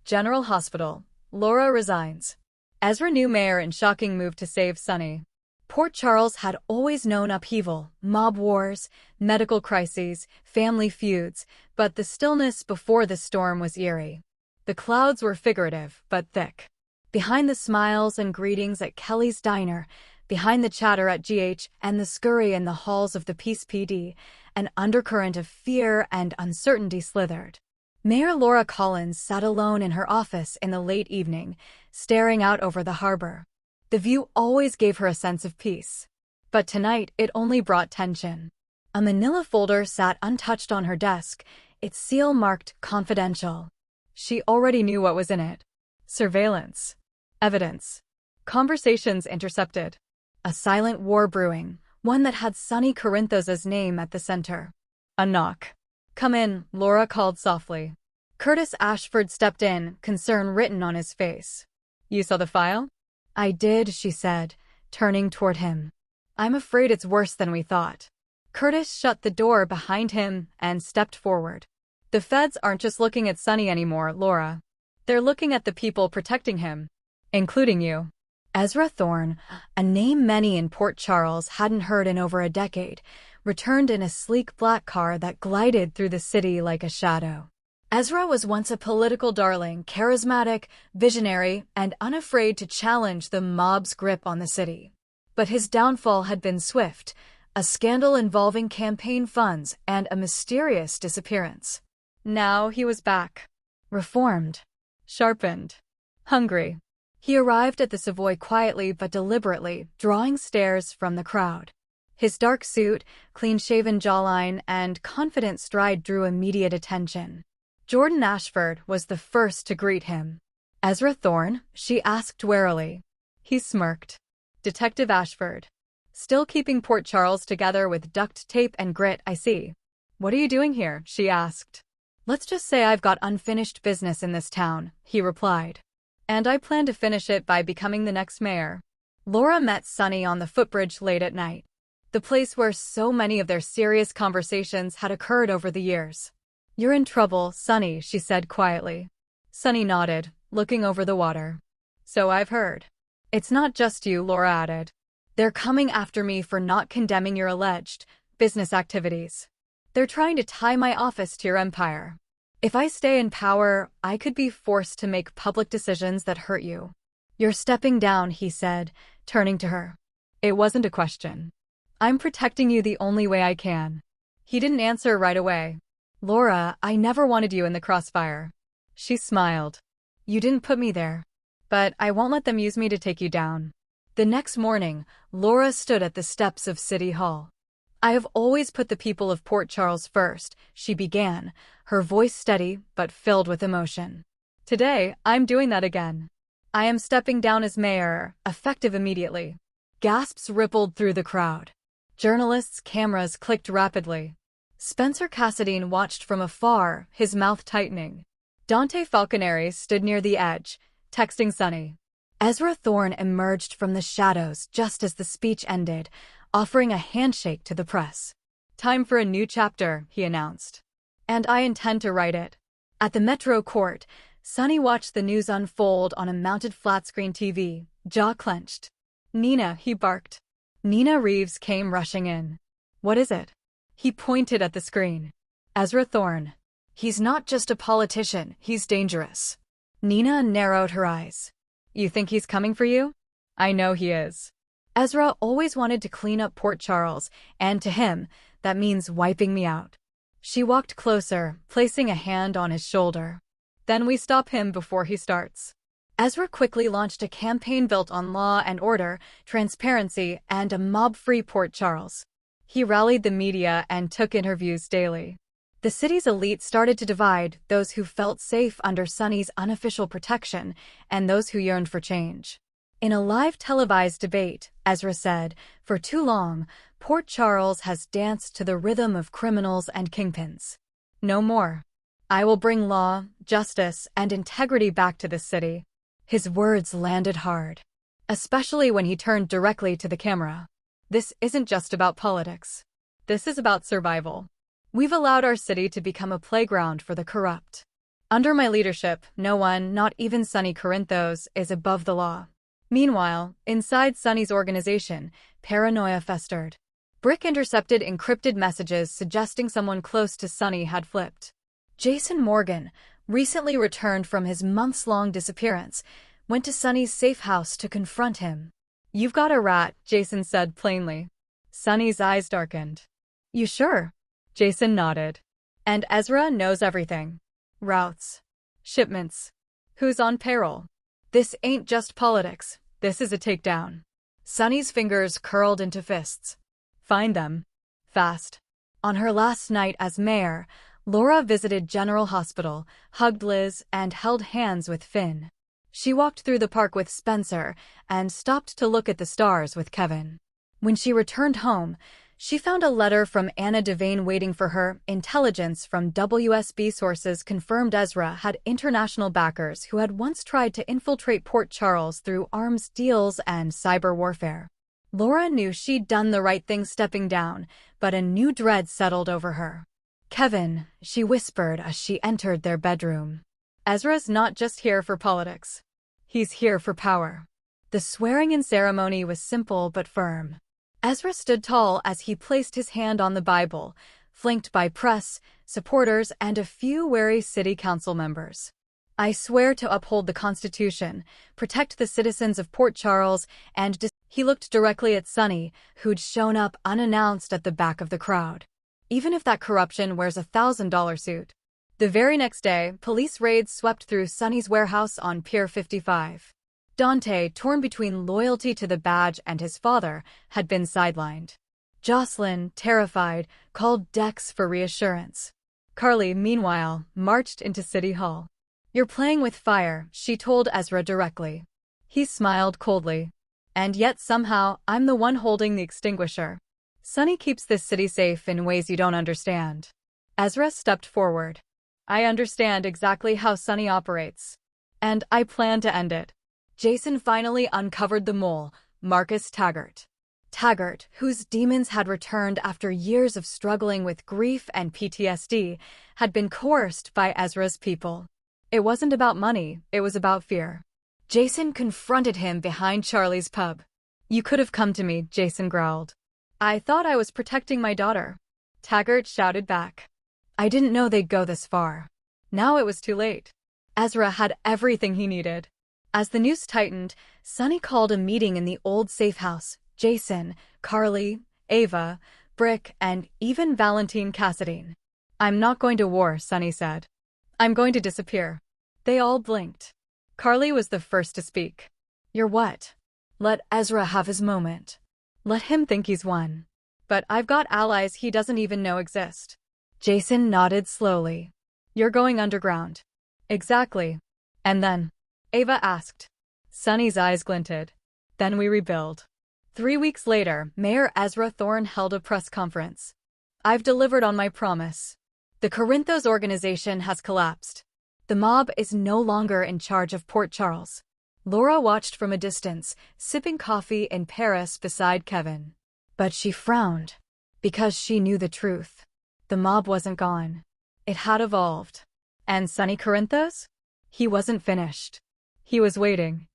General Hospital. Laura resigns. Ezra new mayor in shocking move to save Sonny. Port Charles had always known upheaval, mob wars, medical crises, family feuds, but the stillness before the storm was eerie. The clouds were figurative, but thick. Behind the smiles and greetings at Kelly's diner, behind the chatter at GH and the scurry in the halls of the Peace PD, an undercurrent of fear and uncertainty slithered. Mayor Laura Collins sat alone in her office in the late evening, staring out over the harbor. The view always gave her a sense of peace. But tonight it only brought tension. A manila folder sat untouched on her desk, its seal marked confidential. She already knew what was in it. Surveillance. Evidence. Conversations intercepted. A silent war brewing, one that had Sonny Corinthos's name at the center. A knock. "Come in," Laura called softly. Curtis Ashford stepped in, concern written on his face. "You saw the file?" "I did," she said, turning toward him. "I'm afraid it's worse than we thought." Curtis shut the door behind him and stepped forward. "The feds aren't just looking at Sonny anymore, Laura. They're looking at the people protecting him, including you." Ezra Thorne, a name many in Port Charles hadn't heard in over a decade, returned in a sleek black car that glided through the city like a shadow. Ezra was once a political darling, charismatic, visionary, and unafraid to challenge the mob's grip on the city. But his downfall had been swift, a scandal involving campaign funds and a mysterious disappearance. Now he was back. Reformed. Sharpened. Hungry. He arrived at the Savoy quietly but deliberately, drawing stares from the crowd. His dark suit, clean-shaven jawline, and confident stride drew immediate attention. Jordan Ashford was the first to greet him. "Ezra Thorne?" she asked warily. He smirked. "Detective Ashford. Still keeping Port Charles together with duct tape and grit, I see. What are you doing here?" she asked. "Let's just say I've got unfinished business in this town," he replied. "And I plan to finish it by becoming the next mayor." Laura met Sonny on the footbridge late at night, the place where so many of their serious conversations had occurred over the years. "You're in trouble, Sonny," she said quietly. Sonny nodded, looking over the water. "So I've heard." "It's not just you," Laura added. "They're coming after me for not condemning your alleged business activities. They're trying to tie my office to your empire. If I stay in power, I could be forced to make public decisions that hurt you." "You're stepping down," he said, turning to her. "It wasn't a question. I'm protecting you the only way I can." He didn't answer right away. "Laura, I never wanted you in the crossfire." She smiled. "You didn't put me there. But I won't let them use me to take you down." The next morning, Laura stood at the steps of City Hall. "I have always put the people of Port Charles first," she began, her voice steady but filled with emotion. "Today, I'm doing that again. I am stepping down as mayor, effective immediately." Gasps rippled through the crowd. Journalists' cameras clicked rapidly. Spencer Cassadine watched from afar, his mouth tightening. Dante Falconeri stood near the edge, texting Sonny. Ezra Thorne emerged from the shadows just as the speech ended, offering a handshake to the press. "Time for a new chapter," he announced. "And I intend to write it." At the Metro Court, Sonny watched the news unfold on a mounted flat-screen TV, jaw clenched. "Nina," he barked. Nina Reeves came rushing in. "What is it?" He pointed at the screen. "Ezra Thorne. He's not just a politician, he's dangerous." Nina narrowed her eyes. "You think he's coming for you?" "I know he is." "Ezra always wanted to clean up Port Charles, and to him, that means wiping me out." She walked closer, placing a hand on his shoulder. "Then we stop him before he starts." Ezra quickly launched a campaign built on law and order, transparency, and a mob-free Port Charles. He rallied the media and took interviews daily. The city's elite started to divide, those who felt safe under Sonny's unofficial protection and those who yearned for change. In a live televised debate, Ezra said, "For too long, Port Charles has danced to the rhythm of criminals and kingpins. No more. I will bring law, justice, and integrity back to this city." His words landed hard, especially when he turned directly to the camera. "This isn't just about politics. This is about survival. We've allowed our city to become a playground for the corrupt. Under my leadership, no one, not even Sonny Corinthos, is above the law. Meanwhile, inside Sonny's organization, paranoia festered. Brick intercepted encrypted messages suggesting someone close to Sonny had flipped. Jason Morgan, recently returned from his months-long disappearance, went to Sonny's safe house to confront him. "You've got a rat," Jason said plainly. Sonny's eyes darkened. "You sure?" Jason nodded. "And Ezra knows everything. Routes. Shipments. Who's on payroll. This ain't just politics. This is a takedown." Sonny's fingers curled into fists. "Find them. Fast." On her last night as mayor, Laura visited General Hospital, hugged Liz, and held hands with Finn. She walked through the park with Spencer and stopped to look at the stars with Kevin. When she returned home, she found a letter from Anna Devane waiting for her. Intelligence from WSB sources confirmed Ezra had international backers who had once tried to infiltrate Port Charles through arms deals and cyber warfare. Laura knew she'd done the right thing stepping down, but a new dread settled over her. "Kevin," she whispered as she entered their bedroom. "Ezra's not just here for politics. He's here for power." The swearing-in ceremony was simple but firm. Ezra stood tall as he placed his hand on the Bible, flanked by press, supporters, and a few wary city council members. "I swear to uphold the Constitution, protect the citizens of Port Charles, and..." He looked directly at Sonny, who'd shown up unannounced at the back of the crowd. "Even if that corruption wears $1,000 suit." The very next day, police raids swept through Sonny's warehouse on Pier 55. Dante, torn between loyalty to the badge and his father, had been sidelined. Jocelyn, terrified, called Dex for reassurance. Carly, meanwhile, marched into City Hall. "You're playing with fire," she told Ezra directly. He smiled coldly. "And yet somehow, I'm the one holding the extinguisher. Sonny keeps this city safe in ways you don't understand." Ezra stepped forward. "I understand exactly how Sonny operates. And I plan to end it." Jason finally uncovered the mole, Marcus Taggart. Taggart, whose demons had returned after years of struggling with grief and PTSD, had been coerced by Ezra's people. It wasn't about money, it was about fear. Jason confronted him behind Charlie's pub. "You could have come to me," Jason growled. "I thought I was protecting my daughter." Taggart shouted back. "I didn't know they'd go this far." Now it was too late. Ezra had everything he needed. As the news tightened, Sonny called a meeting in the old safe house. Jason, Carly, Ava, Brick, and even Valentine Cassadine. "I'm not going to war," Sonny said. "I'm going to disappear." They all blinked. Carly was the first to speak. "You're what?" "Let Ezra have his moment. Let him think he's won." "But I've got allies he doesn't even know exist." Jason nodded slowly. "You're going underground." "Exactly. And then?" Ava asked. Sonny's eyes glinted. "Then we rebuild." 3 weeks later, Mayor Ezra Thorne held a press conference. "I've delivered on my promise. The Corinthos organization has collapsed. The mob is no longer in charge of Port Charles." Laura watched from a distance, sipping coffee in Paris beside Kevin. But she frowned, because she knew the truth. The mob wasn't gone. It had evolved. And Sonny Corinthos? He wasn't finished. He was waiting.